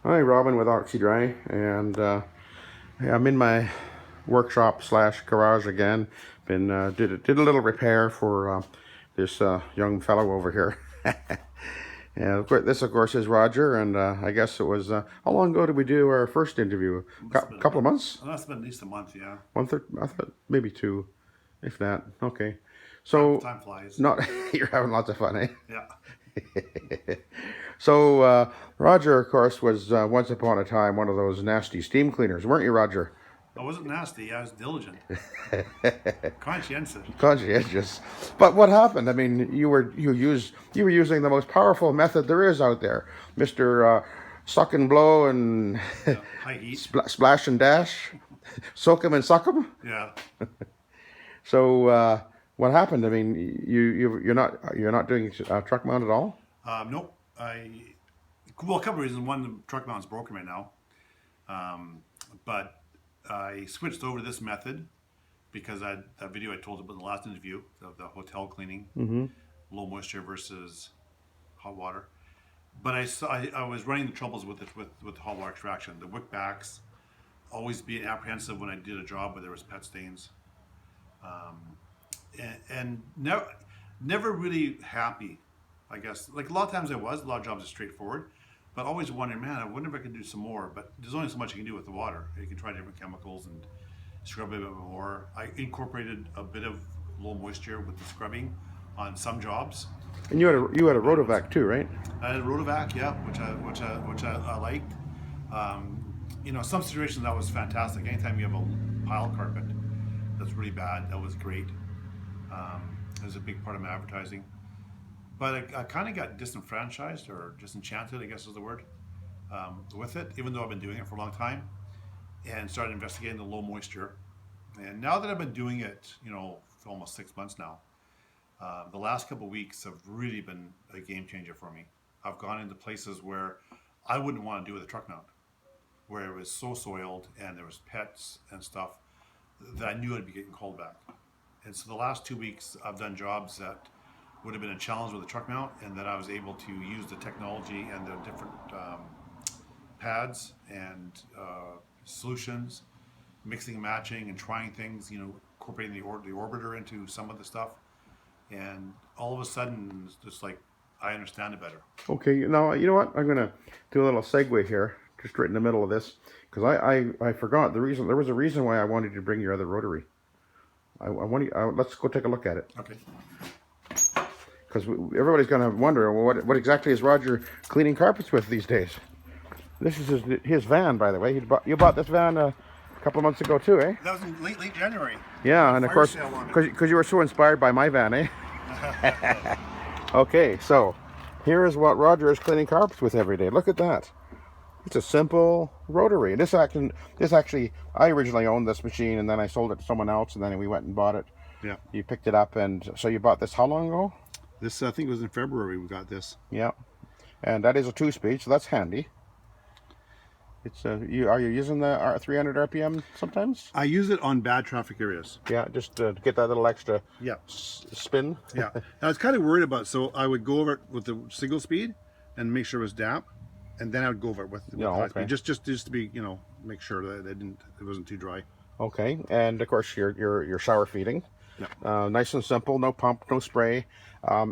Hi, Robin with Oxy-Dry, and I'm in my workshop slash garage again. Been did a little repair for this young fellow over here. And of course, this of course is Roger, and I guess it was how long ago did we do our first interview? Couple of months? Well, that's been at least a month, yeah. I thought maybe two, if that. Okay, Time, so time flies. not you're having lots of fun, eh? Yeah. So Roger, of course, was once upon a time one of those nasty steam cleaners, weren't you, Roger? I wasn't nasty. I was diligent, conscientious. Conscientious. But what happened? I mean, you were using the most powerful method there is out there, Mister Suck and Blow and Yeah. High heat. Splash and Dash, soak 'em and suck 'em. Yeah. So what happened? I mean, you're not doing truck mount at all. Nope. Well, a couple of reasons. One, the truck mount's broken right now. But I switched over to this method because that video I told about in the last interview, the hotel cleaning, low moisture versus hot water. But I was running the troubles with the hot water extraction. The wick backs, always being apprehensive when I did a job where there was pet stains, and never really happy. I guess like a lot of times a lot of jobs are straightforward, but always wondering, man, I wonder if I could do some more. But there's only so much you can do with the water. You can try different chemicals and scrub it a bit more. I incorporated a bit of low moisture with the scrubbing on some jobs. And you had a rotovac too, right? I had a rotovac, yeah, which I liked. Some situations that was fantastic. Anytime you have a pile carpet that's really bad, that was great. It was a big part of my advertising. But I kind of got disenfranchised or disenchanted, I guess is the word, with it, even though I've been doing it for a long time, and started investigating the low moisture. And now that I've been doing it, for almost 6 months now, the last couple of weeks have really been a game changer for me. I've gone into places where I wouldn't want to do with a truck mount, where it was so soiled and there was pets and stuff that I knew I'd be getting called back. And so the last 2 weeks I've done jobs that would have been a challenge with a truck mount, and that I was able to use the technology and the different pads and solutions, mixing and matching and trying things, incorporating the orbiter into some of the stuff. And all of a sudden, it's just like, I understand it better. Okay, now you know what? I'm gonna do a little segue here, just right in the middle of this, because I forgot the reason. There was a reason why I wanted to bring your other rotary. Let's go take a look at it. Okay. Because everybody's gonna wonder, well, what exactly is Roger cleaning carpets with these days? This is his van, by the way. You bought this van a couple of months ago too, eh? That was in late January. Yeah, and of course, because you were so inspired by my van, eh? Okay, so here is what Roger is cleaning carpets with every day. Look at that. It's a simple rotary. This actually, I originally owned this machine, and then I sold it to someone else, and then we went and bought it. Yeah. You picked it up, and so you bought this how long ago? This, I think it was in February we got this. Yeah, and that is a 2-speed, so that's handy. It's are you using the 300 RPM sometimes? I use it on bad traffic areas. Yeah, just to get that little extra Yeah. spin. Yeah. I was kind of worried about it, so I would go over it with the single speed and make sure it was damp, and then I would go over it with high speed, just to be, make sure that it wasn't too dry. Okay, and of course your shower feeding. Yeah. Nice and simple, no pump, no spray.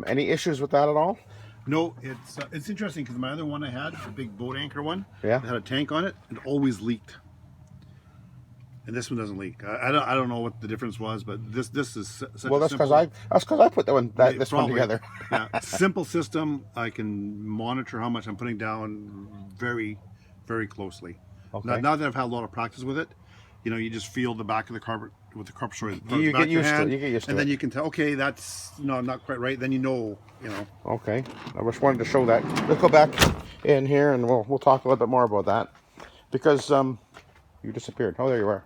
Any issues with that at all? No, it's interesting because my other one I had, the big boat anchor one, Yeah, it had a tank on it. It always leaked, and this one doesn't leak. I don't know what the difference was, but this is such well, a that's because simple. I put this one together. Yeah, simple system. I can monitor how much I'm putting down very, very closely. Okay. Now that I've had a lot of practice with it, you just feel the back of the carpet with the carpet. Sorry, You back get used to it. hand, You get used to and it. then you can tell. Okay, that's not quite right. Then you know. Okay, I just wanted to show that. Let's go back in here, and we'll talk a little bit more about that, because you disappeared. Oh, there you are.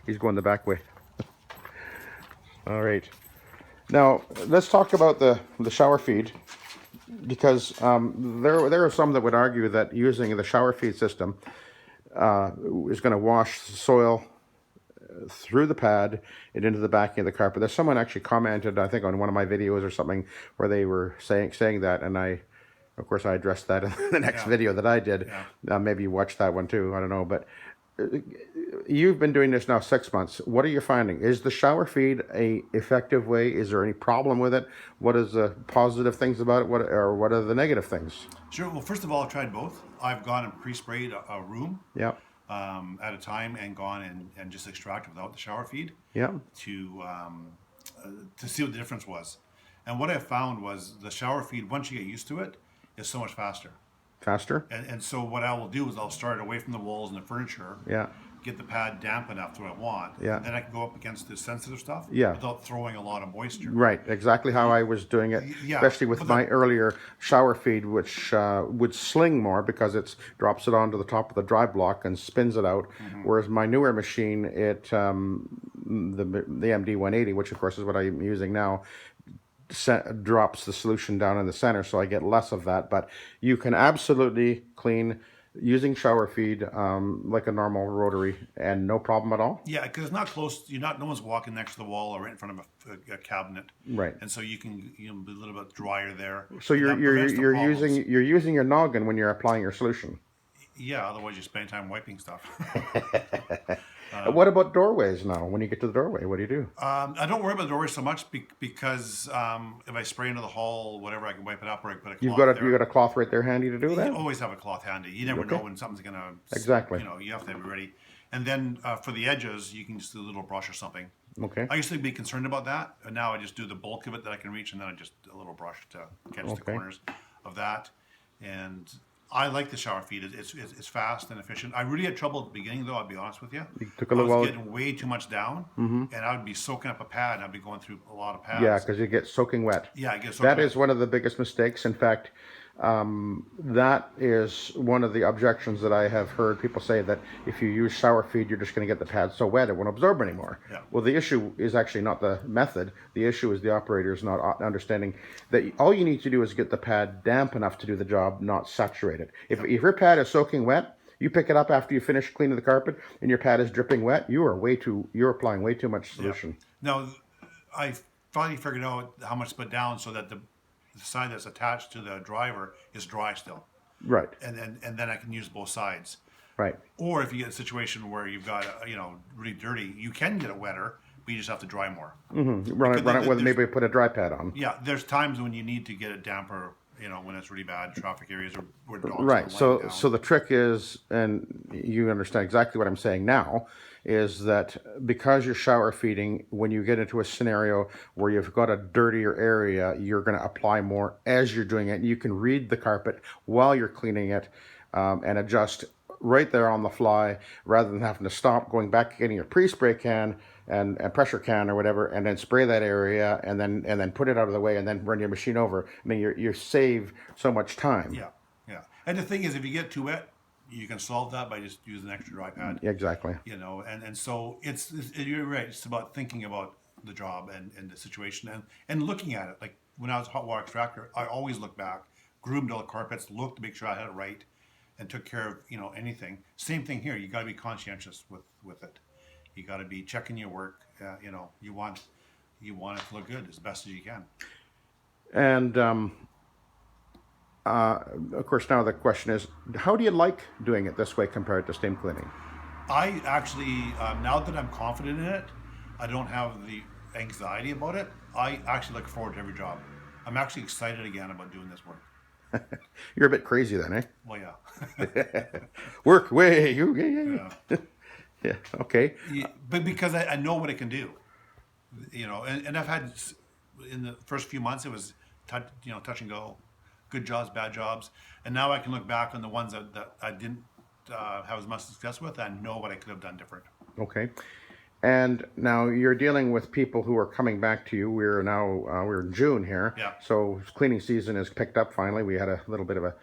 He's going the back way. All right. Now let's talk about the shower feed, because there are some that would argue that using the shower feed system is going to wash soil through the pad and into the backing of the carpet. There's someone actually commented, I think, on one of my videos or something, where they were saying that, and I Of course, I addressed that in the next Yeah. video that I did. Yeah. Maybe you watched that one too. I don't know, but you've been doing this now 6 months. What are you finding? Is the shower feed a effective way? Is there any problem with it? What is the positive things about it? What are the negative things? Sure. Well, first of all, I've tried both. I've gone and pre-sprayed a room Yeah, at a time and gone and just extracted without the shower feed yeah, to see what the difference was. And what I found was the shower feed, once you get used to it, is so much faster. faster. And so what I will do is I'll start away from the walls and the furniture, Yeah, get the pad damp enough to what I want. Yeah. Then I can go up against the sensitive stuff Yeah. without throwing a lot of moisture. right. Exactly how I was doing it, Yeah, especially with but my earlier shower feed, which would sling more because it drops it onto the top of the dry block and spins it out. Whereas my newer machine, the MD 180, which of course is what I'm using now, drops the solution down in the center, so I get less of that. But you can absolutely clean using shower feed like a normal rotary, and no problem at all. Yeah, because it's not close. No one's walking next to the wall or right in front of a cabinet. Right. And so you can be a little bit drier there. So And that prevents the problems. you're using your noggin when you're applying your solution. Yeah, otherwise you spend time wiping stuff. What about doorways now? When you get to the doorway, what do you do? I don't worry about the doorway so much because if I spray into the hall, whatever, I can wipe it up or I can put a cloth You've got a cloth right there handy to do You that. always have a cloth handy. You never know when something's gonna Exactly. You have to be ready. And then for the edges, you can just do a little brush or something. Okay. I used to be concerned about that, and now I just do the bulk of it that I can reach, and then I just a little brush to catch the Okay. corners of that. And I like the shower feed. It's fast and efficient. I really had trouble at the beginning, though. I'll be honest with you. took a I little was while. getting way too much down, and I would be soaking up a pad, and I'd be going through a lot of pads. Yeah, because you get soaking wet. Yeah, I guess That is one of the biggest mistakes. In fact, that is one of the objections that I have heard people say, that if you use shower feed, you're just going to get the pad so wet it won't absorb anymore. Yeah. Well, the issue is actually not the method. The issue is the operators not understanding that all you need to do is get the pad damp enough to do the job, not saturate it. If your pad is soaking wet, you pick it up after you finish cleaning the carpet and your pad is dripping wet, you're applying way too much solution. Now, I finally figured out how much to put down so that the side that's attached to the driver is dry still, Right. and then I can use both sides. Right. Or if you get a situation where you've got really dirty, you can get it wetter, but you just have to dry more. Run it with there's- maybe put a dry pad on. Yeah, there's times when you need to get it damper. When it's really bad traffic areas or where dogs Right. are So lying down. so the trick is, and you understand exactly what I'm saying now, is that because you're shower feeding, when you get into a scenario where you've got a dirtier area, you're going to apply more as you're doing it. You can read the carpet while you're cleaning it, and adjust right there on the fly, rather than having to stop, going back, getting your pre-spray can and pressure can or whatever, and then spray that area, and then put it out of the way, and then run your machine over. I mean, you save so much time. Yeah. And the thing is, if you get too wet, you can solve that by just using an extra dry pad. Exactly. And so you're right. It's about thinking about the job and the situation and looking at it. Like when I was a hot water extractor, I always looked back, groomed all the carpets, looked to make sure I had it right, and took care of anything. Same thing here. You got to be conscientious with it. You got to be checking your work. You want it to look good as best as you can. And of course, now the question is, how do you like doing it this way compared to steam cleaning? I actually, now that I'm confident in it, I don't have the anxiety about it. I actually look forward to every job. I'm actually excited again about doing this work. You're a bit crazy then, eh? Well, yeah. Work way. Yeah. Yeah. Okay. But because I know what it can do, and I've had, in the first few months, it was touch and go, good jobs, bad jobs, and now I can look back on the ones that I didn't have as much success with, and know what I could have done different. Okay. And now you're dealing with people who are coming back to you. We're in June here. Yeah. So cleaning season has picked up finally. We had a little bit of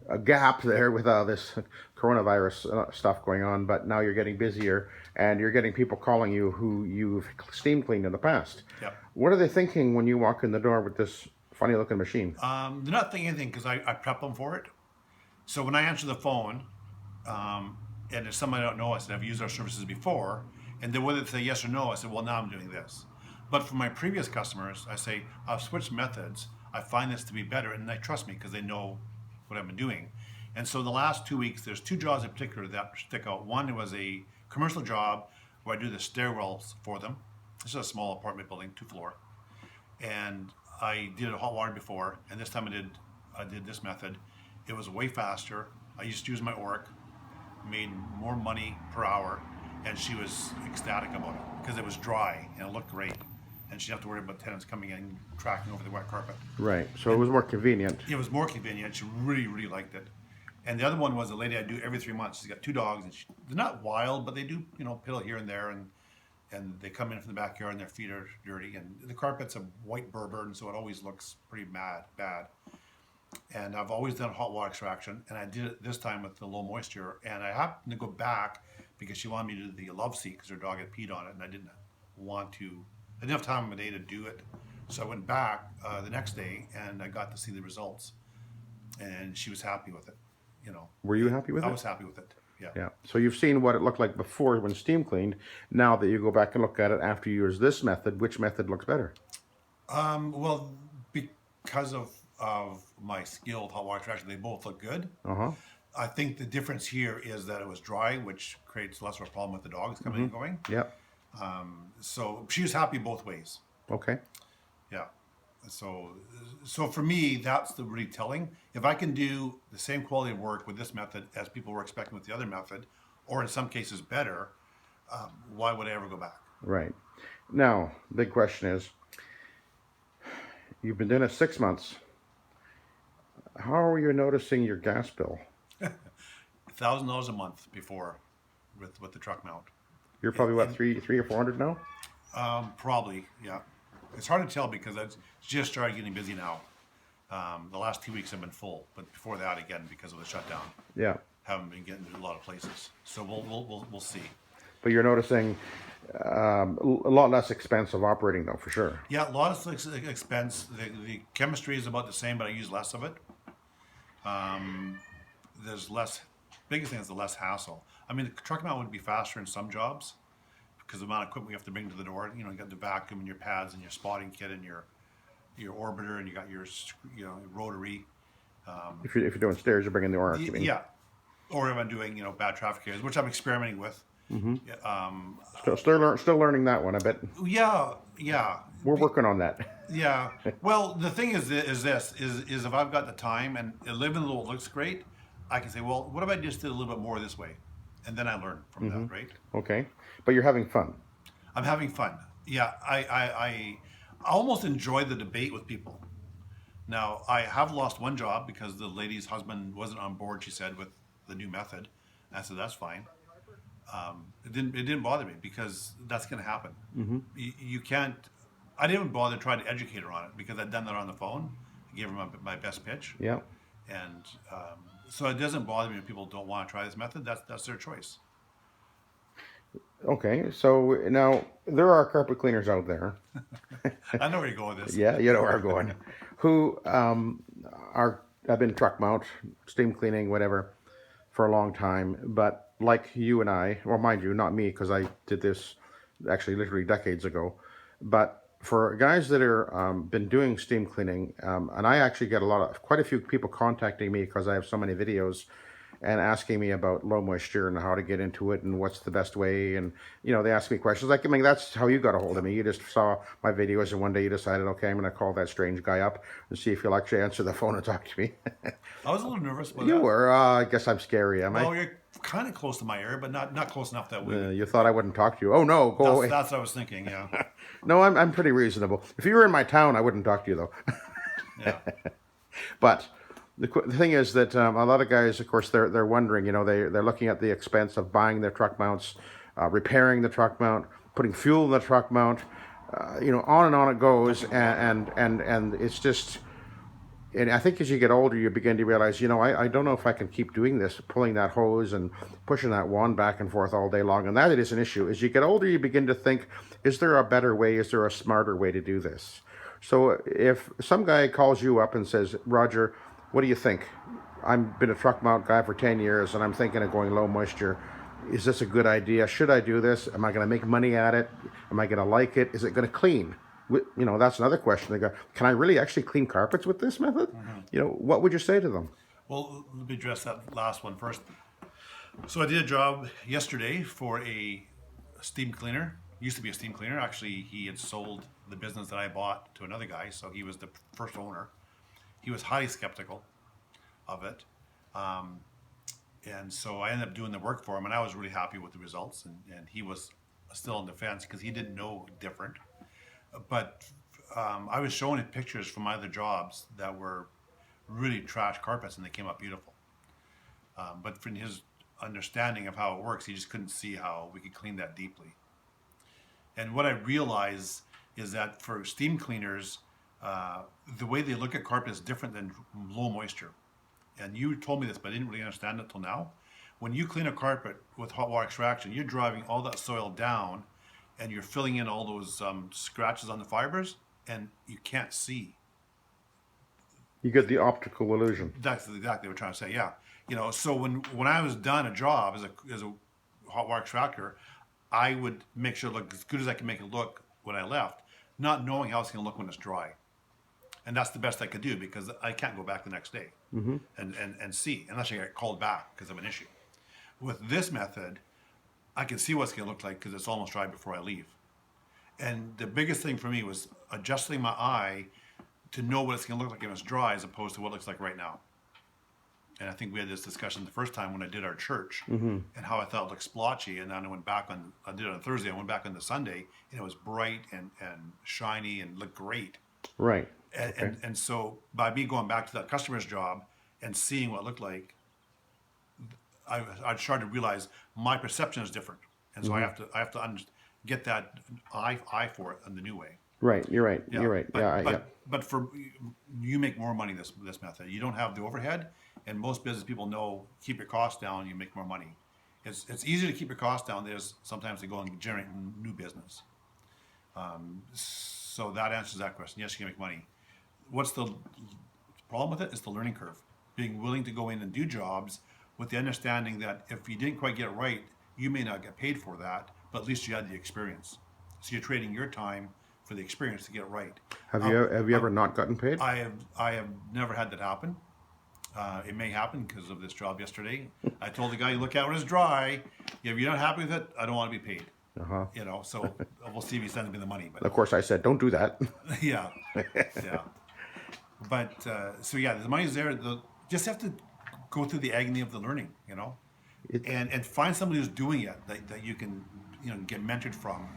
a gap there with this coronavirus stuff going on, but now you're getting busier and you're getting people calling you who you've steam cleaned in the past. Yep. What are they thinking when you walk in the door with this funny looking machine? They're not thinking anything because I prep them for it. So when I answer the phone, and if somebody I don't know, I said, I've used our services before, and then whether they say yes or no, I said, well, now I'm doing this. But for my previous customers, I say, I've switched methods. I find this to be better, and they trust me because they know what I've been doing. And so the last 2 weeks, there's two jobs in particular that stick out. One was a commercial job where I do the stairwells for them. This is a small apartment building, 2-floor, and I did it hot water before, and this time I did this method. It was way faster. I used to use my Oric, made more money per hour, and she was ecstatic about it because it was dry and it looked great, and she didn't have to worry about tenants coming in and tracking over the wet carpet. Right. So it was more convenient. It was more convenient. She really, really liked it. And the other one was a lady I do every 3 months. She's got two dogs, and they're not wild, but they do, piddle here and there, and they come in from the backyard and their feet are dirty, and the carpet's a white Berber, and so it always looks pretty bad. And I've always done hot water extraction, and I did it this time with the low moisture, and I happened to go back because she wanted me to do the love seat because her dog had peed on it, and I didn't have time in the day to do it. So I went back the next day, and I got to see the results, and she was happy with it. Were you happy with it? I was happy with it. Yeah. Yeah. So you've seen what it looked like before when steam cleaned. Now that you go back and look at it after you use this method, which method looks better? Well, because of my skilled hot water extraction, they both look good. I think the difference here is that it was dry, which creates less of a problem with the dogs coming and going. Yeah. So she was happy both ways. Okay. Yeah. So for me, that's the really telling. If I can do the same quality of work with this method as people were expecting with the other method, or in some cases better, why would I ever go back? Right. Now, big question is, you've been doing it 6 months. How are you noticing your gas bill? $1,000 a month before with the truck mount. You're probably what, three or 400 now? Probably, yeah. It's hard to tell because I just started getting busy now. The last 2 weeks have been full, but before that, again, because of the shutdown, Yeah. haven't been getting to a lot of places. So we'll see. But you're noticing a lot less expensive operating though, for sure. Yeah, a lot of expense. The chemistry is about the same, but I use less of it. There's less. Biggest thing is the less hassle. I mean, the truck mount would be faster in some jobs because the amount of equipment you have to bring to the door. You got the vacuum and your pads and your spotting kit and your orbiter, and you got your rotary. If you're doing stairs, you're bringing the Oric. You mean? Yeah, or if I'm doing bad traffic areas, which I'm experimenting with. Still learning that one a bit. Yeah. We're working on that. Yeah. Well, the thing is if I've got the time and living little looks great, I can say, well, what if I just did a little bit more this way, and then I learn from that, right? Okay, but you're having fun. I'm having fun. Yeah, I almost enjoy the debate with people. Now, I have lost one job because the lady's husband wasn't on board, she said, with the new method. And I said, that's fine. It didn't bother me because that's going to happen. You can't. I didn't bother trying to educate her on it because I'd done that on the phone. I gave her my best pitch. Yeah. And so it doesn't bother me if people don't want to try this method. That's their choice. Okay, so now there are carpet cleaners out there. I know where you're going with this. Yeah, you know where I'm going. Who have been truck mount, steam cleaning, whatever, for a long time. But like you and I, well, mind you, not me, because I did this actually literally decades ago. But for guys that are been doing steam cleaning, and I actually get quite a few people contacting me because I have so many videos and asking me about low moisture and how to get into it and what's the best way. And, they ask me questions like, I mean, that's how you got a hold of me. You just saw my videos and one day you decided, okay, I'm going to call that strange guy up and see if he'll actually answer the phone and talk to me. I was a little nervous about You that. were. I guess I'm scary, am I? Well, you're kind of close to my area, but not close enough that we. You thought I wouldn't talk to you. Oh, no, go away. That's what I was thinking, yeah. No, I'm pretty reasonable. If you were in my town, I wouldn't talk to you, though. Yeah. But the thing is that a lot of guys, of course, they're wondering, they're looking at the expense of buying their truck mounts, repairing the truck mount, putting fuel in the truck mount, on and on it goes, and it's just, and I think as you get older, you begin to realize, I don't know if I can keep doing this, pulling that hose and pushing that wand back and forth all day long, and that is an issue. As you get older, you begin to think, is there a better way? Is there a smarter way to do this? So if some guy calls you up and says, Roger, what do you think? I've been a truck mount guy for 10 years and I'm thinking of going low moisture. Is this a good idea? Should I do this? Am I going to make money at it? Am I going to like it? Is it going to clean? you know, that's another question. They go, can I really actually clean carpets with this method? You know, what would you say to them? Well, let me address that last one first. So I did a job yesterday for a steam cleaner. Used to be a steam cleaner. Actually, he had sold the business that I bought to another guy, so he was the first owner. He was highly skeptical of it. And so I ended up doing the work for him, and I was really happy with the results. And he was still on the fence because he didn't know different. But I was showing him pictures from my other jobs that were really trash carpets, and they came up beautiful. But from his understanding of how it works, he just couldn't see how we could clean that deeply. And what I realized is that for steam cleaners, the way they look at carpet is different than low moisture. And you told me this, but I didn't really understand it till now. When you clean a carpet with hot water extraction, you're driving all that soil down and you're filling in all those scratches on the fibers, and you can't see. You get the optical illusion. That's exactly what we're trying to say, yeah. You know, so when I was done a job as a hot water extractor, I would make sure it looked as good as I could make it look when I left, not knowing how it's going to look when it's dry. And that's the best I could do because I can't go back the next day and see, unless I get called back because of an issue. With this method, I can see what it's going to look like because it's almost dry before I leave. And the biggest thing for me was adjusting my eye to know what it's going to look like when it's dry as opposed to what it looks like right now. And I think we had this discussion the first time when I did our church and how I thought it looked splotchy. And then I did it on Thursday, I went back on the Sunday, and it was bright and shiny and looked great. Right. And so by me going back to that customer's job and seeing what it looked like, I started to realize my perception is different. And so I have to get that eye for it in the new way. Right. You're right. Yeah. You're right. But for you make more money this method. You don't have the overhead, and most business people know keep your costs down. You make more money. It's easier to keep your costs down. There's sometimes to go and generate new business. So that answers that question. Yes, you can make money. What's the problem with it? It's the learning curve. Being willing to go in and do jobs with the understanding that if you didn't quite get it right, you may not get paid for that, but at least you had the experience. So you're trading your time for the experience to get it right. Have you ever not gotten paid? I have never had that happen. It may happen because of this job yesterday. I told the guy, look out when it's dry. If you're not happy with it, I don't want to be paid. You know, so we'll see if he sends me the money. But Of course, I said, don't do that. yeah. But so yeah, the money's there. Just have to go through the agony of the learning, you know, and find somebody who's doing it that you can get mentored from.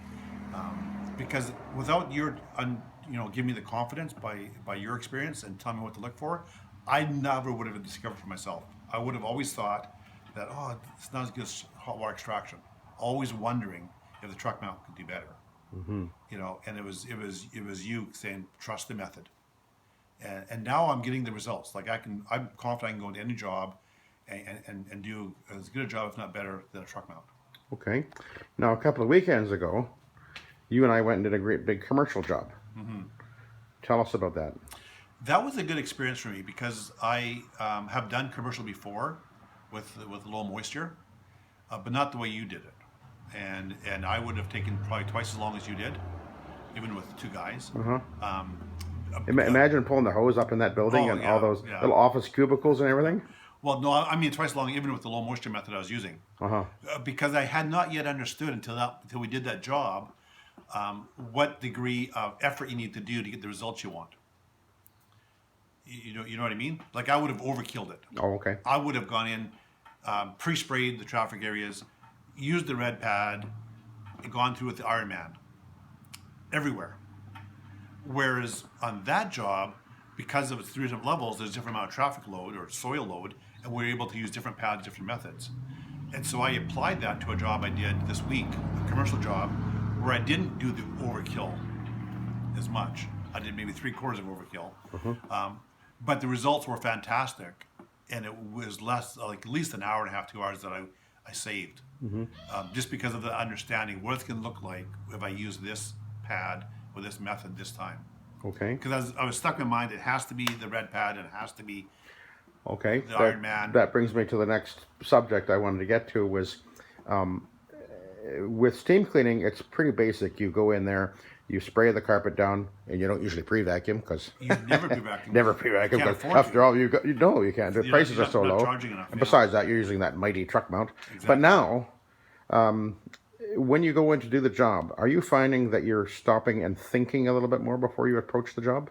Because without your giving me the confidence by your experience and telling me what to look for, I never would have discovered for myself. I would have always thought that it's not as good as hot water extraction. Always wondering if the truck mount could do better. You know, and it was you saying trust the method. And now I'm getting the results. Like I'm confident I can go into any job and do as good a job, if not better, than a truck mount. Okay. Now, a couple of weekends ago, you and I went and did a great big commercial job. Tell us about that. That was a good experience for me because I have done commercial before with low moisture, but not the way you did it. And I would have taken probably twice as long as you did, even with two guys. Imagine pulling the hose up in that building and all those little office cubicles and everything. Well, no, I mean twice as long, even with the low moisture method I was using, because I had not yet understood until we did that job what degree of effort you need to do to get the results you want. You know what I mean? Like I would have overkilled it. Oh, okay. I would have gone in, pre-sprayed the traffic areas, used the red pad, and gone through with the Iron Man everywhere. Whereas on that job, because of its 3 different levels, there's a different amount of traffic load or soil load, and we're able to use different pads, different methods. And so I applied that to a job I did this week, a commercial job, where I didn't do the overkill as much. I did maybe 3/4 of overkill. But the results were fantastic, and it was less, like at least an hour and a half, 2 hours that I saved, just because of the understanding what it's going to look like if I use this pad with this method this time. Okay. Because I was stuck in my mind, it has to be the red pad, and it has to be the Iron Man. That brings me to the next subject I wanted to get to was with steam cleaning, it's pretty basic. You go in there, You spray the carpet down, and you don't usually pre-vacuum because You never do vacuum. never pre-vacuum. Can't 'Cause afford after to. all, you know you can't. The You're prices not- are so you're not low. charging enough, And yeah. besides that, you're using that mighty truck mount. Exactly. But now, when you go in to do the job, are you finding that you're stopping and thinking a little bit more before you approach the job?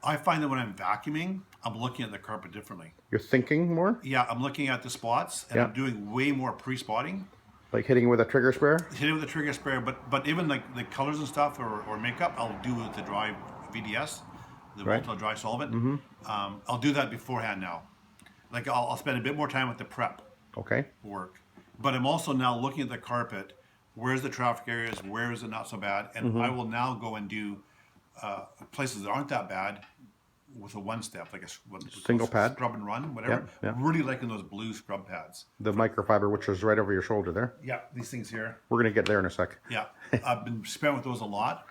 I find that when I'm vacuuming, I'm looking at the carpet differently. You're thinking more, Yeah, I'm looking at the spots, and Yeah. I'm doing way more pre-spotting. like hitting with a trigger sprayer. Hit it with a trigger sprayer, but even like the colors and stuff or makeup, I'll do with the dry VDS, the Right. volatile dry solvent. I'll do that beforehand now. Like I'll spend a bit more time with the prep Okay. work, but I'm also now looking at the carpet. Where's the traffic areas? Where is it not so bad? And I will now go and do places that aren't that bad with a one step, like Single pad? scrub and run, whatever. Yeah. Really liking those blue scrub pads. The microfiber, which is right over your shoulder there. Yeah, these things here. We're gonna get there in a sec. Yeah, I've been spent with those a lot,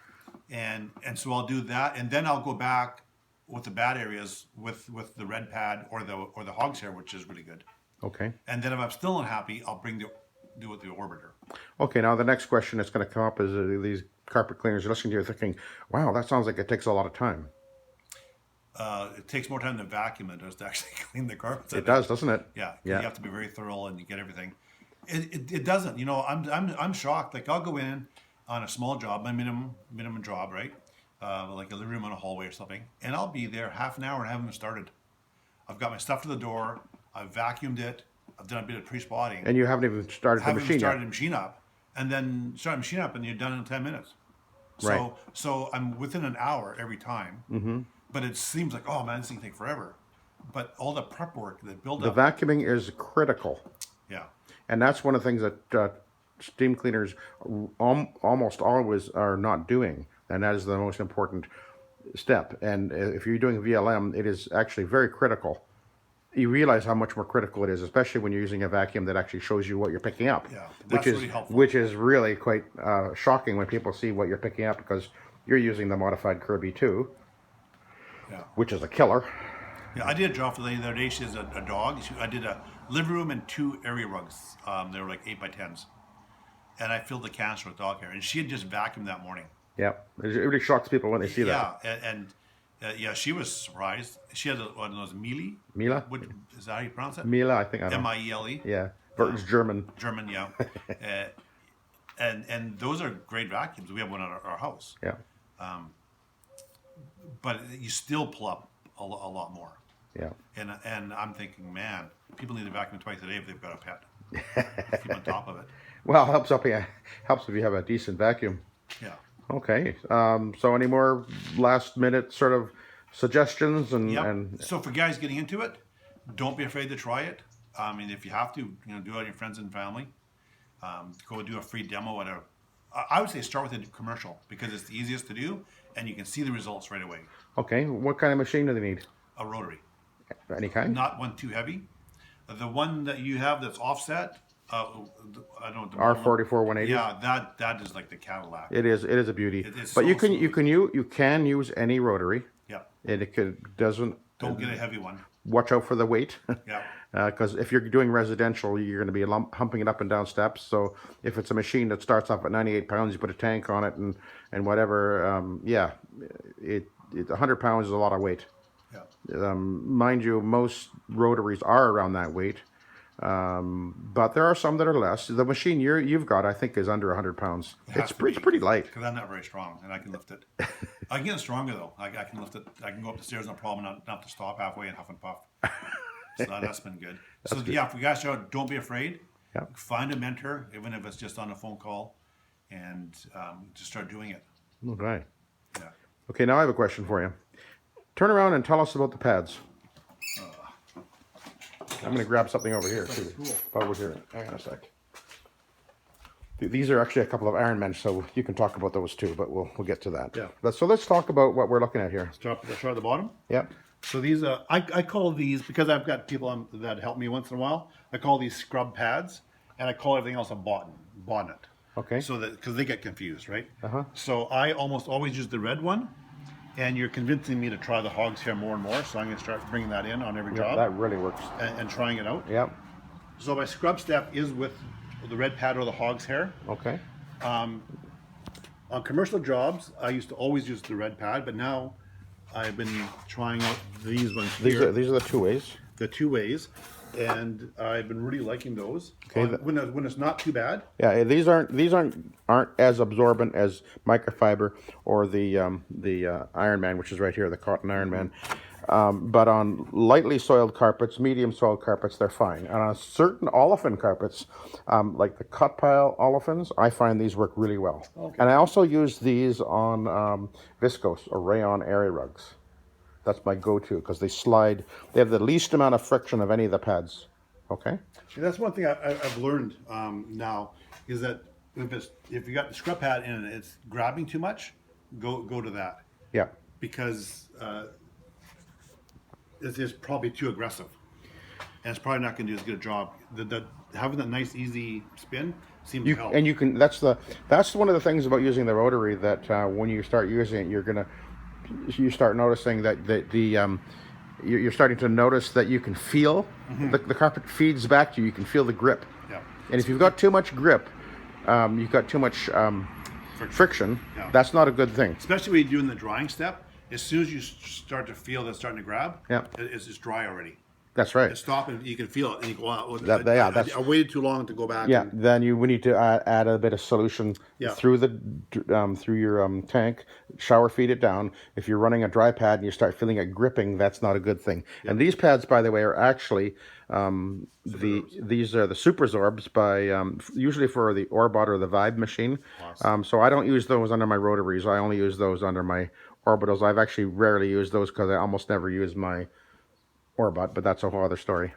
and so I'll do that, and then I'll go back with the bad areas with the red pad or the hog's hair, which is really good. Okay. And then if I'm still unhappy, I'll do it with the orbiter. Okay. Now the next question that's going to come up is these carpet cleaners are listening to you thinking, "Wow, that sounds like it takes a lot of time." It takes more time to vacuum than it does to actually clean the carpets. It does, doesn't it? Yeah, 'cause Yeah. you have to be very thorough and you get everything. It doesn't. You know, I'm shocked. Like I'll go in on a small job, my minimum job, right? Like a living room and a hallway or something, and I'll be there half an hour and haven't even started. I've got my stuff to the door. I've vacuumed it. I've done a bit of pre-spotting. And you haven't even started the haven't machine started yet. the machine up, and then start the machine up, and you're done in 10 minutes. Right. So I'm within an hour every time. Mm-hmm. But it seems like, oh man, this thing take forever. But all the prep work, the build The up. vacuuming is critical. Yeah. And that's one of the things that steam cleaners almost always are not doing. And that is the most important step. And if you're doing VLM, it is actually very critical. You realize how much more critical it is, especially when you're using a vacuum that actually shows you what you're picking up. Yeah, which that's is really helpful. which is really quite shocking when people see what you're picking up because you're using the modified Kirby 2, Yeah. which is a killer. Yeah, I did a job for the lady the other day. She has a dog. I did a living room and 2 area rugs. They were like 8x10s. And I filled the canister with dog hair. And she had just vacuumed that morning. Yeah, it really shocks people when they see that. Yeah, and yeah, she was surprised. She had one of those Miele. Mila? Is that how you pronounce it? Mila, I think. I don't know. Miele. Yeah, Burton's German. German, yeah. And those are great vacuums. We have one at our house. Yeah, But you still pull up a lot more. yeah. And I'm thinking, man, people need to vacuum twice a day if they've got a pet. Keep on top of it. Well, helps if you have a decent vacuum. Yeah. Okay. So any more last minute sort of suggestions Yep. and So for guys getting into it, don't be afraid to try it. I mean, if you have to, do it with your friends and family. Go do a free demo at I would say start with a commercial because it's the easiest to do and you can see the results right away. okay, what kind of machine do they need? A rotary, Any kind? not one too heavy. The one that you have that's offset, I don't know. R44 180. Yeah, that is like the Cadillac. It is a beauty. It's but so you smooth. can use any rotary. Yeah. And it doesn't. Don't get a heavy one. Watch out for the weight. Yeah. Because if you're doing residential, you're going to be humping it up and down steps. So if it's a machine that starts off at 98 pounds, you put a tank on it and whatever. Yeah, 100 pounds is a lot of weight. Yeah. Mind you, most rotaries are around that weight, but there are some that are less. The machine you've got, I think, is under 100 pounds. It's pretty light. Because I'm not very strong, and I can lift it. I can get stronger though. I can lift it. I can go up the stairs no problem. Not have to stop halfway and huff and puff. So that's been good. Yeah, if you guys don't be afraid. Yeah. Find a mentor, even if it's just on a phone call, and just start doing it. All right. Yeah. Okay, now I have a question for you. Turn around and tell us about the pads. I'm going to grab something over here too. Cool. While we're here, hang on a sec. These are actually a couple of Iron Men, so you can talk about those too. But we'll get to that. Yeah. So let's talk about what we're looking at here. Start at the bottom. Yep. So these, I call these, because I've got people that help me once in a while, I call these scrub pads, and I call everything else a bonnet. Okay. So that, because they get confused, right? Uh-huh. So I almost always use the red one, and you're convincing me to try the hog's hair more and more, so I'm going to start bringing that in on every job. That really works. And trying it out. Yep. So my scrub step is with the red pad or the hog's hair. Okay. On commercial jobs, I used to always use the red pad, but now I've been trying out these ones here, These are the 2 ways. the 2 ways, and I've been really liking those. Okay, When it's not too bad. Yeah, these aren't as absorbent as microfiber or the Iron Man, which is right here, the cotton Iron Man. But on lightly soiled carpets, medium soiled carpets, they're fine. And on certain olefin carpets, like the cut pile olefins, I find these work really well. Okay. And I also use these on viscose or rayon area rugs. That's my go-to because they slide. They have the least amount of friction of any of the pads. Okay. See, that's one thing I've learned now is that if you got the scrub pad and it's grabbing too much, go to that, Yeah. because it's probably too aggressive, and it's probably not going to do as good a job. Having that nice easy spin seems to help. And you can. That's one of the things about using the rotary that when you start using it, you start noticing that you're starting to notice that you can feel the carpet feeds back to you. You can feel the grip. Yeah. And if you've got too much grip, you've got too much friction. Yeah. That's not a good thing. Especially when you're doing the drying step, as soon as you start to feel that starting to grab, Yeah. it's dry already. That's right. It's stop and you can feel it, and you go, "Wow, That's- I waited too long to go back." Yeah, and- then we need to add a bit of solution Yeah. through your tank. Shower feed it down. If you're running a dry pad and you start feeling it gripping, that's not a good thing. And these pads, by the way, are actually these are the Supersorbs by usually for the Orbot or the Vibe machine. Awesome. So I don't use those under my rotaries. I only use those under my orbitals. I've actually rarely used those because I almost never use my Orbot, but that's a whole other story.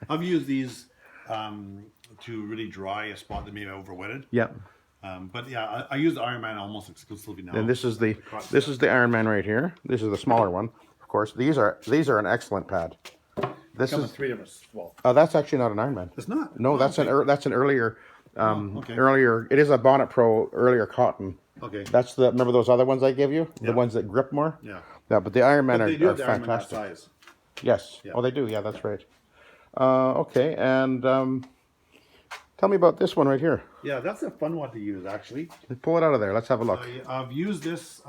I've used these to really dry a spot that maybe I overwetted. Yeah. But yeah, I use the Iron Man almost exclusively now. And this is the Iron Man right here. This is the smaller one, of course. These are an excellent pad. This Come in is 3 different. Well, that's actually not an Iron Man. it's not. No, Oh, that's okay. that's an earlier okay. earlier. It is a Bonnet Pro earlier cotton. Okay. That's remember those other ones I gave you, Yeah. the ones that grip more. Yeah. Yeah, but the Iron Man But they do are have the Iron Man that fantastic. size. Yes. Yeah. Oh, they do. Yeah, that's right. Okay, and tell me about this one right here. Yeah, that's a fun one to use actually. Pull it out of there. Let's have a look. I've used this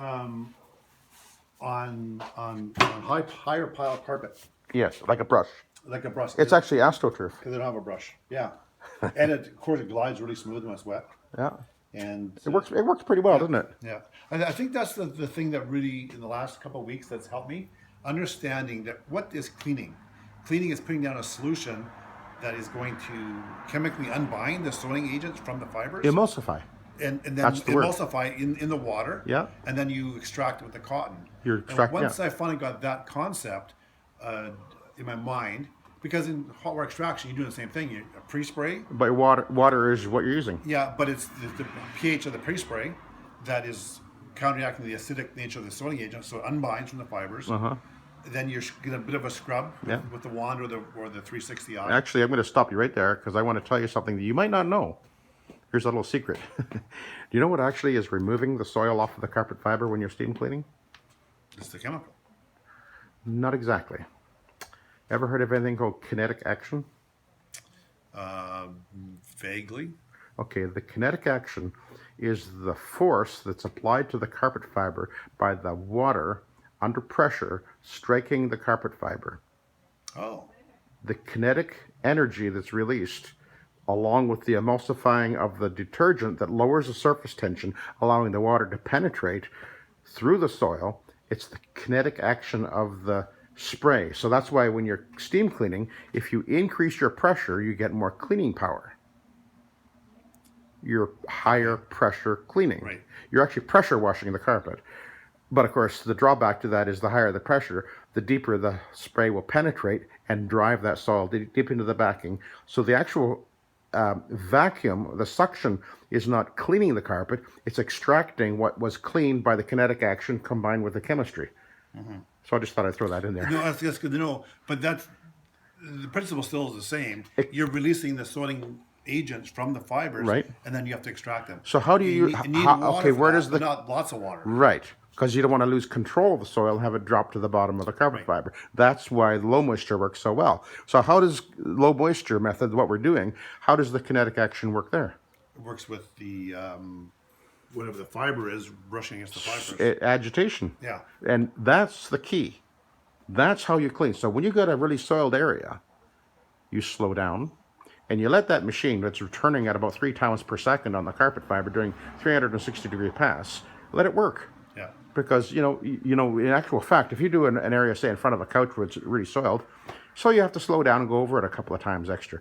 on higher pile carpet, Yes, like a brush. like a brush. It's actually AstroTurf. because they don't have a brush. Yeah, and of course it glides really smooth when it's wet, Yeah, and it works. It works pretty well, doesn't it? Yeah, I think that's the thing that really in the last couple of weeks that's helped me understanding that what is cleaning. Cleaning is putting down a solution that is going to chemically unbind the soiling agents from the fibers. Emulsify. And then That's the word. emulsify in the water. Yeah. And then you extract it with the cotton. You extract- And once yeah. I finally got that concept in my mind, because in hot water extraction you're doing the same thing. You pre-spray. But water is what you're using. Yeah, but it's the pH of the pre-spray that is counteracting the acidic nature of the soiling agent, so it unbinds from the fibers. Then you're getting a bit of a scrub Yeah. with the wand or the 360i. Actually, I'm going to stop you right there because I want to tell you something that you might not know. Here's a little secret. Do you know what actually is removing the soil off of the carpet fiber when you're steam cleaning? It's the chemical. Not exactly. Ever heard of anything called kinetic action? Vaguely. Okay, the kinetic action is the force that's applied to the carpet fiber by the water under pressure striking the carpet fiber. Oh. The kinetic energy that's released, along with the emulsifying of the detergent that lowers the surface tension, allowing the water to penetrate through the soil, it's the kinetic action of the spray. So that's why when you're steam cleaning, if you increase your pressure, you get more cleaning power. You're higher pressure cleaning. Right. You're actually pressure washing the carpet. But of course, the drawback to that is the higher the pressure, the deeper the spray will penetrate and drive that soil deep into the backing. So the actual vacuum, the suction, is not cleaning the carpet. It's extracting what was cleaned by the kinetic action combined with the chemistry. So I just thought I'd throw that in there. No, that's good to know. But that's the principle still is the same. You're releasing the soiling agents from the fibers, Right. And then you have to extract them. So how do you? need how- water okay, for where that, does but the not lots of water? right? Because you don't want to lose control of the soil and have it drop to the bottom of the carpet fiber. That's why low moisture works so well. So how does low moisture method, what we're doing, how does the kinetic action work there? It works with the whatever the fiber is brushing against the fibers. Agitation. Yeah. And that's the key. That's how you clean. So when you got a really soiled area, you slow down and you let that machine that's returning at about 3 times per second on the carpet fiber doing 360-degree pass, let it work. Yeah. Because, in actual fact, if you do an area, say, in front of a couch where it's really soiled, so you have to slow down and go over it a couple of times extra.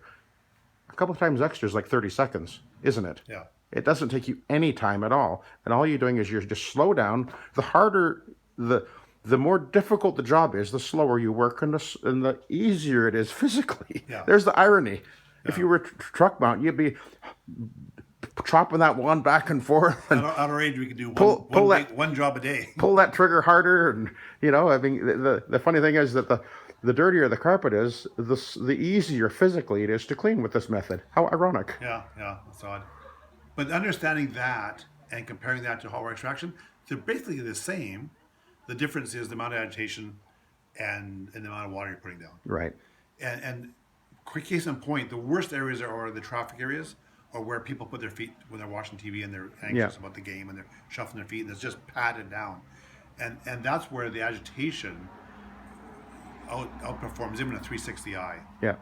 A couple of times extra is like 30 seconds, isn't it? Yeah. It doesn't take you any time at all. And all you're doing is you're just slow down. The harder, the more difficult the job is, the slower you work and the easier it is physically. Yeah. There's the irony. Yeah. If you were truck mount, you'd be chopping that wand back and forth. And at our age, we could do one job a day. Pull that trigger harder. And, I mean, the funny thing is that the dirtier the carpet is, the easier physically it is to clean with this method. How ironic. Yeah, that's odd. But understanding that and comparing that to hot water extraction, they're basically the same. The difference is the amount of agitation and the amount of water you're putting down. Right. And quick case in point, the worst areas are the traffic areas, or where people put their feet when they're watching TV and they're anxious about the game and they're shuffling their feet and it's just padded down. And that's where the agitation outperforms even a 360i. Yeah.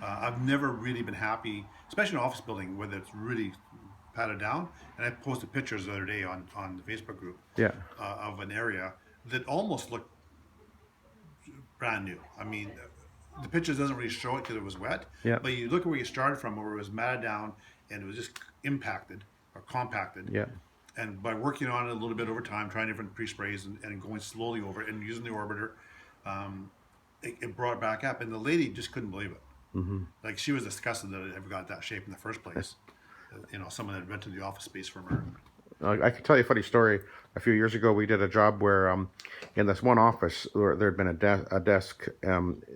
I've never really been happy, especially in an office building where it's really padded down. And I posted pictures the other day on the Facebook group of an area that almost looked brand new. I mean, the pictures doesn't really show it because it was wet, but you look at where you started from, where it was matted down and it was just impacted or compacted. Yeah. And by working on it a little bit over time, trying different pre-sprays and going slowly over it and using the orbiter, it brought it back up. And the lady just couldn't believe it. Mm-hmm. Like, she was disgusted that it ever got that shape in the first place. Someone had rented the office space from her. I can tell you a funny story. A few years ago, we did a job where in this one office, there had been a desk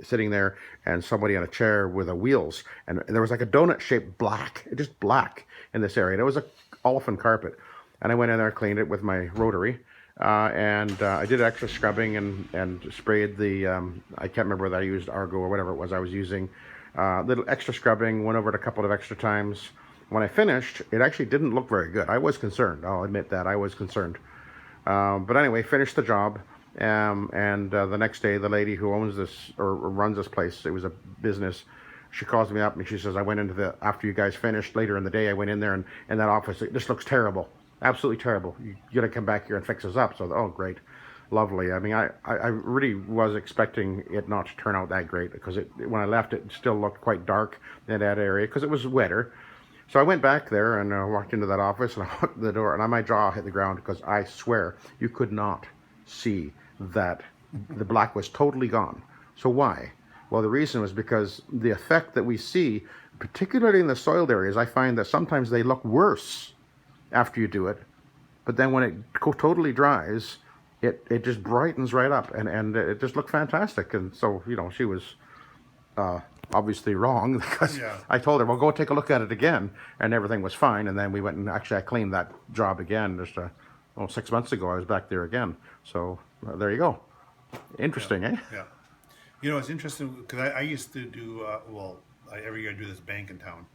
sitting there and somebody on a chair with wheels. And there was like a donut-shaped just black in this area. And it was a olefin carpet. And I went in there, cleaned it with my rotary. And I did extra scrubbing and sprayed the, I can't remember whether I used Argo or whatever it was I was using. Little extra scrubbing, went over it a couple of extra times. When I finished, it actually didn't look very good. I was concerned. I'll admit that. I was concerned. But anyway, finished the job. And the next day, the lady who owns this or runs this place, it was a business, she calls me up and she says, I went into after you guys finished later in the day, I went in there and in that office, this looks terrible. Absolutely terrible. You got to come back here and fix this up. So, oh, great. Lovely. I mean, I really was expecting it not to turn out that great because when I left, it still looked quite dark in that area because it was wetter. So I went back there and walked into that office and I opened the door and my jaw hit the ground because I swear you could not see that the black was totally gone. So why? Well, the reason was because the effect that we see, particularly in the soiled areas, I find that sometimes they look worse after you do it. But then when it totally dries, it just brightens right up and it just looked fantastic. And so, she was obviously wrong because I told her, well, go take a look at it again. And everything was fine. And then we went and actually I cleaned that job again just 6 months ago. I was back there again. So there you go. Interesting, eh? Yeah. It's interesting because I used to do, every year I do this bank in town.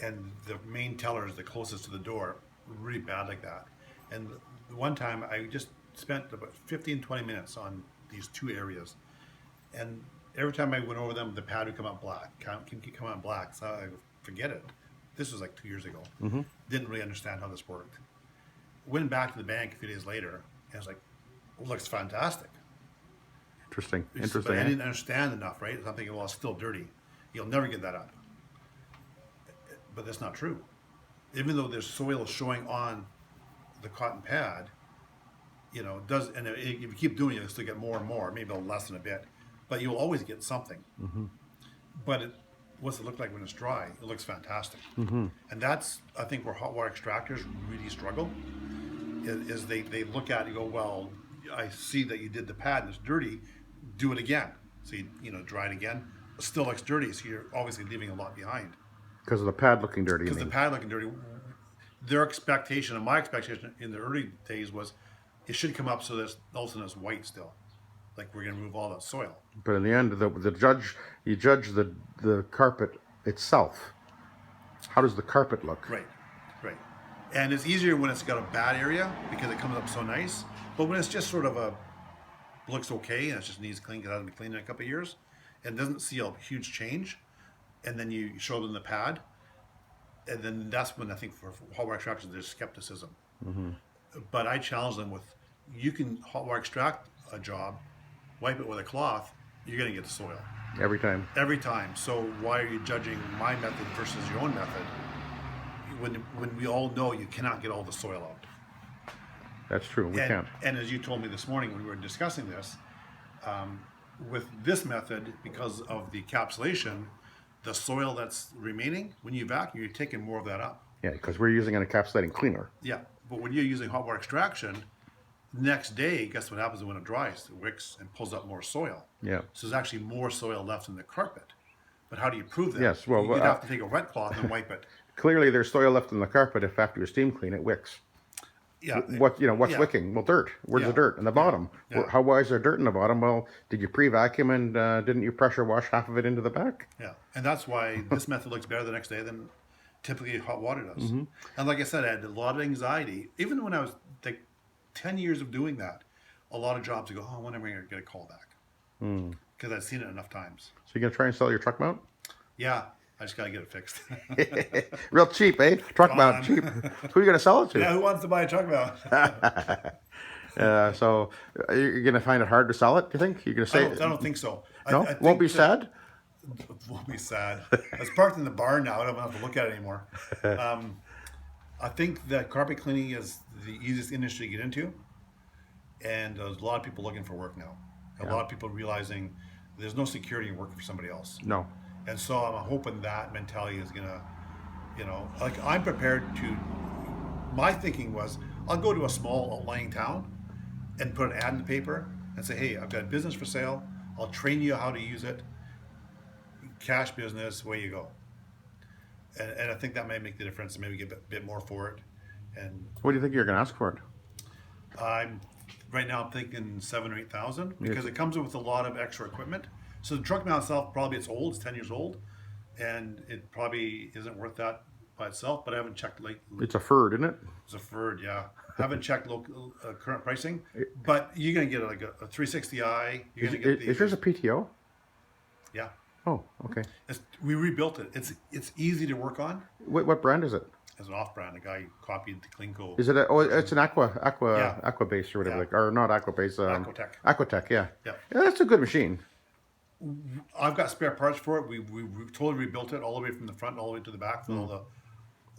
And the main teller is the closest to the door, really bad like that. And the one time I just spent about 15, 20 minutes on these two areas. And every time I went over them, the pad would come out black. Come out black. So I forget it. This was like 2 years ago. Mm-hmm. Didn't really understand how this worked. Went back to the bank a few days later, and I was like, it looks fantastic. Interesting. But I didn't understand enough, right? So I'm thinking, well, it's still dirty. You'll never get that up. But that's not true. Even though there's soil showing on the cotton pad, and if you keep doing it, you'll still get more and more, maybe it'll lessen a bit, but you'll always get something. Mm-hmm. But what's it look like when it's dry? It looks fantastic. Mm-hmm. And that's, I think, where hot water extractors really struggle, is they look at it and go, well, I see that you did the pad and it's dirty, do it again. So you dry it again, it still looks dirty, so you're obviously leaving a lot behind. Because of the pad looking dirty. Because the pad looking dirty. Their expectation and my expectation in the early days was it should come up so that all of a sudden it's white still. Like we're going to remove all that soil. But in the end, you judge the carpet itself. How does the carpet look? Right. And it's easier when it's got a bad area because it comes up so nice. But when it's just sort of looks okay and it just needs clean because it hasn't been cleaned in a couple of years and doesn't see a huge change, and then you show them the pad, and then that's when I think for hot water extraction there's skepticism. But I challenge them with, you can hot water extract a job, wipe it with a cloth, you're going to get the soil. Every time. Every time. So why are you judging my method versus your own method when we all know you cannot get all the soil out? That's true. We can't. And as you told me this morning when we were discussing this, with this method, because of the encapsulation, the soil that's remaining, when you vacuum, you're taking more of that up. Yeah, because we're using an encapsulating cleaner. Yeah, but when you're using hot water extraction, next day, guess what happens when it dries? It wicks and pulls up more soil. Yeah. So there's actually more soil left in the carpet. But how do you prove that? Yes, well, you'd have to take a wet cloth and wipe it. Clearly, there's soil left in the carpet. If after you steam clean, it wicks. Yeah. What's yeah. wicking? Well, dirt. Where's the dirt? In the bottom. Yeah. How why is there dirt in the bottom? Well, did you pre-vacuum and didn't you pressure wash half of it into the back? Yeah, and that's why this method looks better the next day than typically hot water does. Mm-hmm. And like I said, I had a lot of anxiety. Even when I was like 10 years of doing that, a lot of jobs would go, oh, when am I going to get a call back? Because I've seen it enough times. So you're going to try and sell your truck mount? Yeah, I just got to get it fixed. Real cheap, eh? Truck mount, cheap. Who are you going to sell it to? Yeah, who wants to buy a truck mount? So you're going to find it hard to sell it, do you think? You're going to say... I don't think so. No? I think Won't be sad? Won't be sad. It's parked in the barn now. I don't have to look at it anymore. I think that carpet cleaning is the easiest industry to get into. And there's a lot of people looking for work now. A lot of people realizing there's no security in working for somebody else. No. And so I'm hoping that mentality is gonna, like I'm prepared to, my thinking was, I'll go to a small outlying town and put an ad in the paper and say, hey, I've got a business for sale. I'll train you how to use it. Cash business, away you go. And I think that might make the difference, maybe get a bit more for it. And What do you think you're going to ask for it? right now I'm thinking 7,000 or 8,000 because it comes with a lot of extra equipment. So the truck mount itself, probably it's old, it's 10 years old, and it probably isn't worth that by itself, but I haven't checked It's a Ferd, isn't it? It's a Ferd, yeah. I haven't checked local, current pricing, but you're going to get like a 360i. You're going to get Is yours a PTO? Yeah. Oh, okay. We rebuilt it. It's easy to work on. What brand is it? As an off-brand, a guy copied the Clinco. Is it? It's an Aqua base or whatever, Yeah. or not Aqua base. Aquatech. Aquatech, yeah. Yeah. Yeah, that's a good machine. I've got spare parts for it. We totally rebuilt it all the way from the front all the way to the back with all the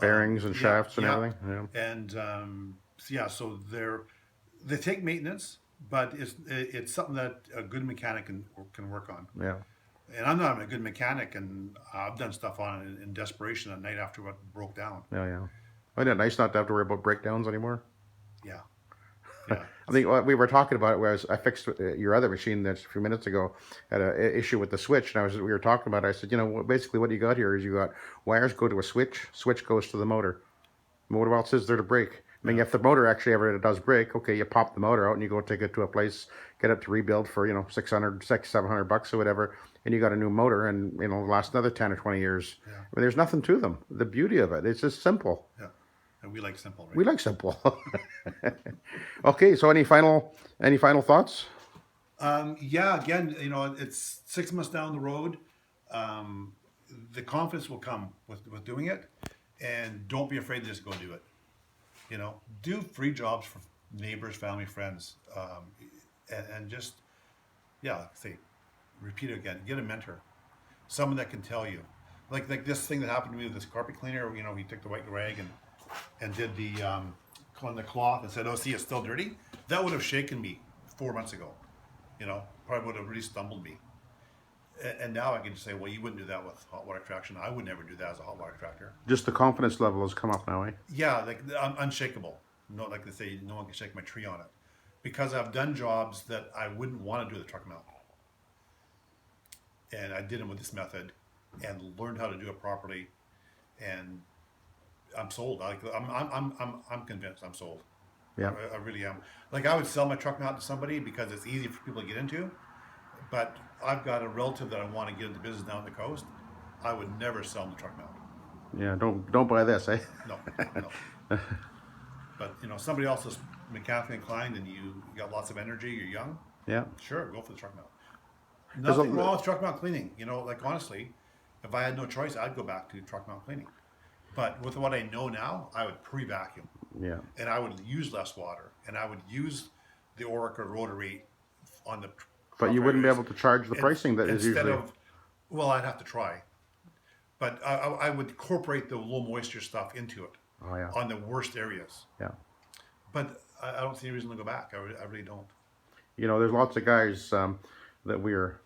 Bearings and shafts and yeah. everything. Yeah. And so they take maintenance, but it's something that a good mechanic can work on. Yeah. And I'm not a good mechanic, and I've done stuff on it in desperation at night after what broke down. Yeah, yeah. Isn't it nice not to have to worry about breakdowns anymore? Yeah. Yeah. I think we were talking about it, whereas I fixed your other machine that's a few minutes ago, had an issue with the switch, and we were talking about it. I said, basically what you got here is you got wires go to a switch goes to the motor. What else is there to break? I mean, if the motor actually ever does break, okay, you pop the motor out and you go take it to a place, get it to rebuild for, $700 or whatever, and you got a new motor and, last another 10 or 20 years. Yeah. I mean, there's nothing to them. The beauty of it, it's just simple. Yeah. And we like simple, right? We like simple. Okay, so any final thoughts? Yeah, again, it's 6 months down the road. The confidence will come with doing it, and don't be afraid to just go do it. Do free jobs for neighbors, family, friends, and just, repeat it again. Get a mentor, someone that can tell you, like this thing that happened to me with this carpet cleaner. He took the white rag and did the cloth and said, "Oh, see, it's still dirty." That would have shaken me 4 months ago. Probably would have really stumbled me. And now I can just say, well, you wouldn't do that with hot water extraction. I would never do that as a hot water extractor. Just the confidence level has come up now, eh? Yeah, like I'm unshakable. No, like they say, no one can shake my tree on it, because I've done jobs that I wouldn't want to do the truck mount, and I did them with this method, and learned how to do it properly, and I'm sold. I'm convinced. I'm sold. Yeah. I really am. Like I would sell my truck mount to somebody because it's easy for people to get into. But I've got a relative that I want to get into business down the coast. I would never sell them the truck mount. Yeah, don't buy this, eh? No. But somebody else is mechanically inclined and you got lots of energy, you're young, Yeah. sure, go for the truck mount. There's Nothing wrong with truck mount cleaning. Like honestly, if I had no choice, I'd go back to truck mount cleaning. But with what I know now, I would pre-vacuum, yeah. and I would use less water, and I would use the Orica rotary on the But you wouldn't be able to charge the pricing that is instead usually. of. Well, I'd have to try, but I would incorporate the low moisture stuff into it Oh yeah. on the worst areas. Yeah. But I don't see a reason to go back. I really don't. There's lots of guys that we're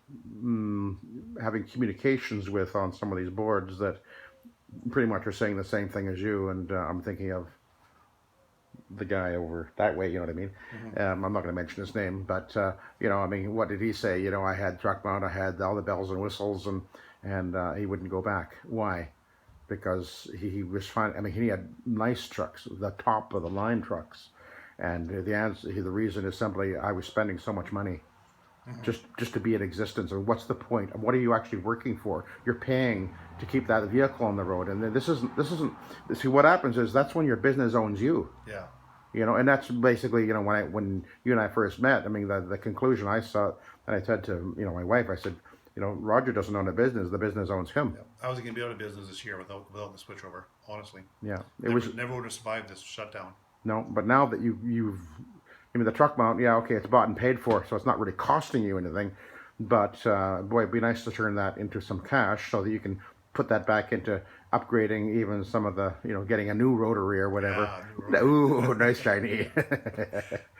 having communications with on some of these boards that pretty much are saying the same thing as you. And I'm thinking of the guy over that way, you know what I mean? I'm not going to mention his name, but, I mean, what did he say? I had truck mount, I had all the bells and whistles, and he wouldn't go back. Why? Because he was fine. I mean, he had nice trucks, the top of the line trucks. And the reason is simply I was spending so much money just to be in existence. And what's the point? What are you actually working for? You're paying to keep that vehicle on the road. And then this isn't. See, what happens is that's when your business owns you. Yeah. And that's basically when you and I first met. I mean, the conclusion I saw, and I said to my wife, I said, Roger doesn't own a business; the business owns him. Yeah. I wasn't going to be out of business this year without the switchover. Honestly. Yeah, never would have survived this shutdown. No, but now that you've, the truck mount, yeah, okay, it's bought and paid for, so it's not really costing you anything. But boy, it'd be nice to turn that into some cash so that you can put that back into upgrading even some of the, getting a new rotary or whatever. Yeah, Ooh, nice shiny.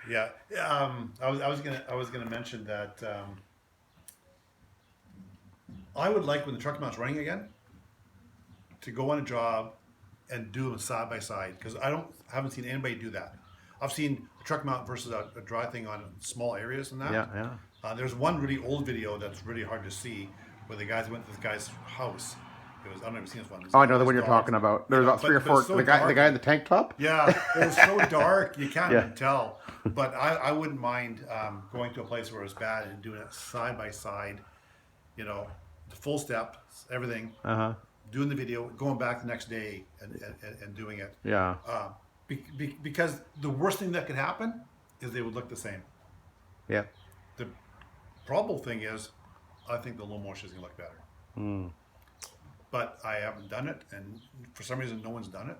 Yeah. I was gonna mention that I would like when the truck mount's running again to go on a job and do them side by side, because haven't seen anybody do that. I've seen a truck mount versus a dry thing on small areas and that. Yeah. There's one really old video that's really hard to see where the guys went to this guy's house. I don't know if you've seen this one. Oh, I know the one you're talking about. There's about three or four. So the guy in the tank top. Yeah, it was so dark you can't even tell. But I wouldn't mind going to a place where it was bad and doing it side by side. The full step, everything. Doing the video, going back the next day and doing it. Yeah. Because the worst thing that could happen is they would look the same. Yeah. The probable thing is, I think the low moisture is going to look better. But I haven't done it, and for some reason, no one's done it.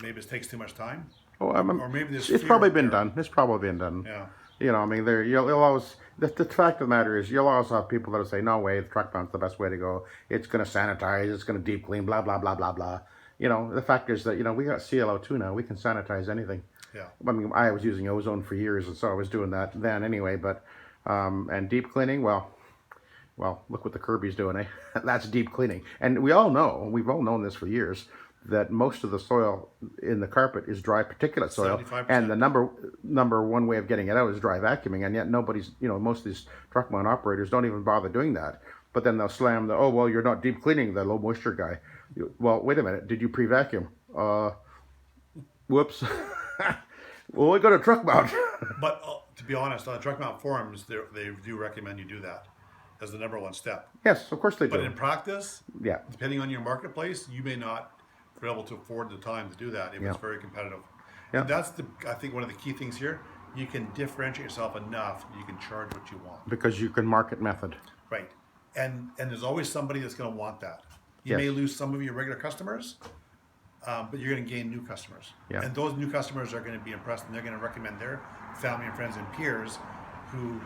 Maybe it takes too much time. Oh, or maybe there's it's probably been done. It's probably been done. Yeah. I mean, you'll always. The fact of the matter is, you'll always have people that'll say, "No way, the truck mount's the best way to go. It's going to sanitize. It's going to deep clean. Blah blah blah blah blah." The fact is that we got CLO2 now. We can sanitize anything. Yeah. I mean, I was using ozone for years, and so I was doing that then anyway. But and deep cleaning, well, look what the Kirby's doing, eh? That's deep cleaning. And we've all known this for years, that most of the soil in the carpet is dry particulate soil. 75%. And the number one way of getting it out is dry vacuuming. And yet nobody's, most of these truck mount operators don't even bother doing that. But then they'll slam you're not deep cleaning, the low moisture guy. Well, wait a minute, did you pre-vacuum? Whoops. Well, we got a truck mount. But to be honest, on the truck mount forums, they do recommend you do that as the number one step. Yes, of course they do. But in practice, yeah, depending on your marketplace, you may not be able to afford the time to do that if it's very competitive. Yeah. And that's I think one of the key things here. You can differentiate yourself enough that you can charge what you want. Because you can market method. Right. And there's always somebody that's going to want that. You Yes. may lose some of your regular customers, but you're going to gain new customers. Yeah. And those new customers are going to be impressed, and they're going to recommend their family and friends and peers who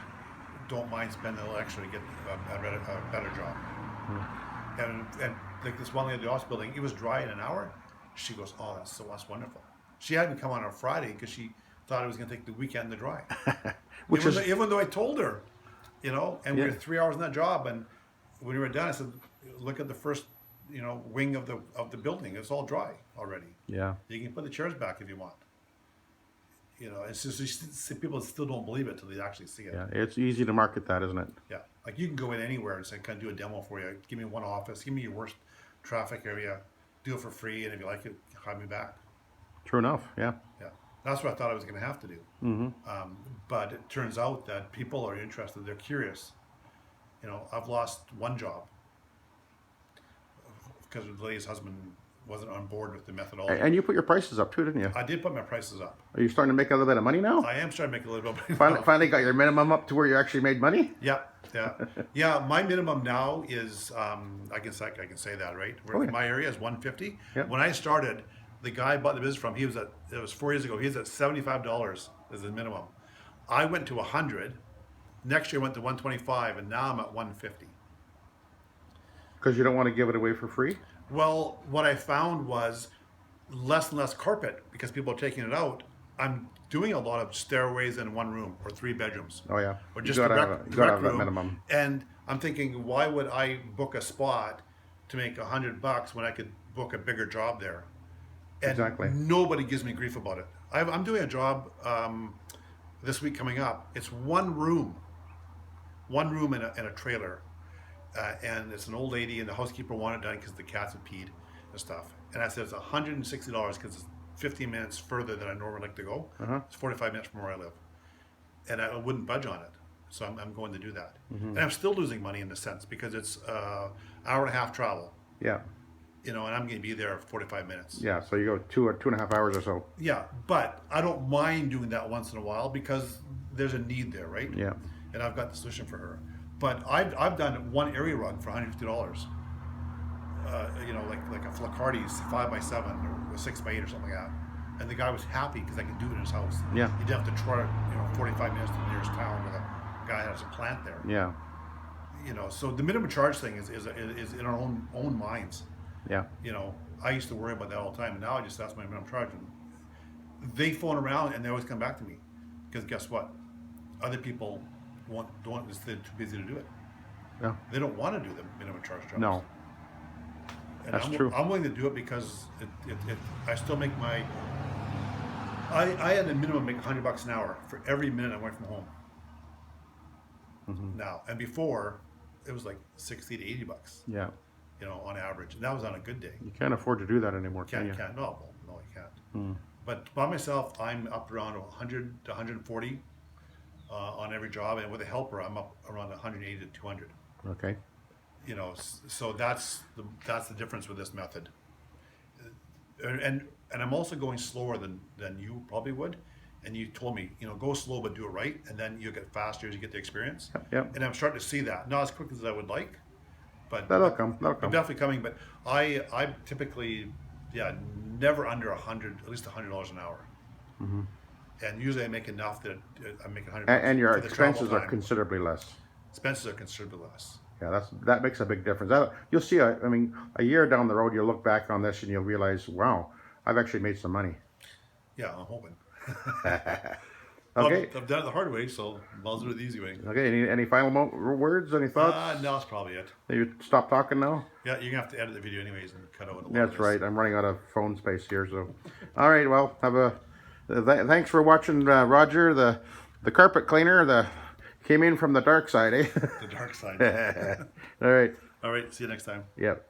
don't mind spending a little extra to get a better job. And like this one lady at the office building, it was dry in an hour. She goes, "Oh, that's wonderful." She had me come on Friday because she thought it was going to take the weekend to dry. Even though I told her, and we were 3 hours in that job, and when we were done, I said, "Look at the first, wing of the building. It's all dry already. Yeah. You can put the chairs back if you want." It's just people still don't believe it till they actually see it. Yeah, it's easy to market that, isn't it? Yeah, like you can go in anywhere and say, "Can I do a demo for you? Give me one office. Give me your worst traffic area. Do it for free, and if you like it, hire me back." True enough. Yeah. Yeah, that's what I thought I was going to have to do. But it turns out that people are interested. They're curious. I've lost one job because the lady's husband wasn't on board with the methodology. And you put your prices up too, didn't you? I did put my prices up. Are you starting to make a little bit of money now? I am starting to make a little bit of money. Finally got your minimum up to where you actually made money? Yeah. Yeah, my minimum now is, I can say that, right? Oh, yeah. My area is 150. Yep. When I started, the guy I bought the business from, it was 4 years ago, he was at $75 as the minimum. I went to 100. Next year I went to 125, and now I'm at 150. Because you don't want to give it away for free? Well, what I found was less and less carpet because people are taking it out. I'm doing a lot of stairways in one room or 3 bedrooms. Oh yeah. Or just you a gotta rec have that room. minimum. And I'm thinking, why would I book a spot to make $100 when I could book a bigger job there? And Exactly. nobody gives me grief about it. I'm doing a job this week coming up. It's one room in a trailer. And it's an old lady, and the housekeeper wanted it done because the cats had peed and stuff. And I said it's $160 because it's 15 minutes further than I normally like to go. It's 45 minutes from where I live, and I wouldn't budge on it. So I'm going to do that, and I'm still losing money in a sense because it's hour and a half travel. Yeah. You know, and I'm going to be there 45 minutes. Yeah. So you go 2.5 hours or so. Yeah, but I don't mind doing that once in a while because there's a need there, right? Yeah. And I've got the solution for her. But I've done one area rug for $150. You know, like a Flacardi's 5x7 or 6x8 or something like that. And the guy was happy because I could do it in his house. Yeah. He didn't have to trot, 45 minutes to the nearest town where the guy has a plant there. Yeah. You know, so the minimum charge thing is in our own minds. Yeah. You know, I used to worry about that all the time, and now I just ask my minimum charge. And they phone around and they always come back to me because guess what? Other people don't. They're too busy to do it. Yeah. They don't want to do the minimum charge jobs. No. And That's true. I'm willing to do it because I still make my. I had a minimum make $100 an hour for every minute I went from home. Now and before, it was like $60 to $80. Yeah. You know, on average, and that was on a good day. You can't afford to do that anymore, can you? Can't. No, you can't. But by myself, I'm up around 100 to 140 on every job, and with a helper, I'm up around 180 to 200. Okay. You know, so that's the difference with this method. And I'm also going slower than you probably would. And you told me, go slow but do it right, and then you'll get faster as you get the experience. Yep. And I'm starting to see that, not as quick as I would like, but That'll come. I'm definitely coming. But I typically, never under at least $100 an hour. And usually I make enough that I make $100. And your for the travel expenses are time. considerably less. Expenses are considerably less. Yeah, that makes a big difference. You'll see. I mean, a year down the road, you'll look back on this and you'll realize, wow, I've actually made some money. Yeah, I'm hoping. Okay. I've done it the hard way, so I'll do it the easy way. Okay. Any final words? Any thoughts? No, that's probably it. You stop talking now. Yeah, you're gonna have to edit the video anyways and cut out a lot. That's right. I'm running out of phone space here. So, all right. Well, thanks for watching, Roger, the carpet cleaner. Came in from the dark side, eh? The dark side. All right. All right. See you next time. Yep.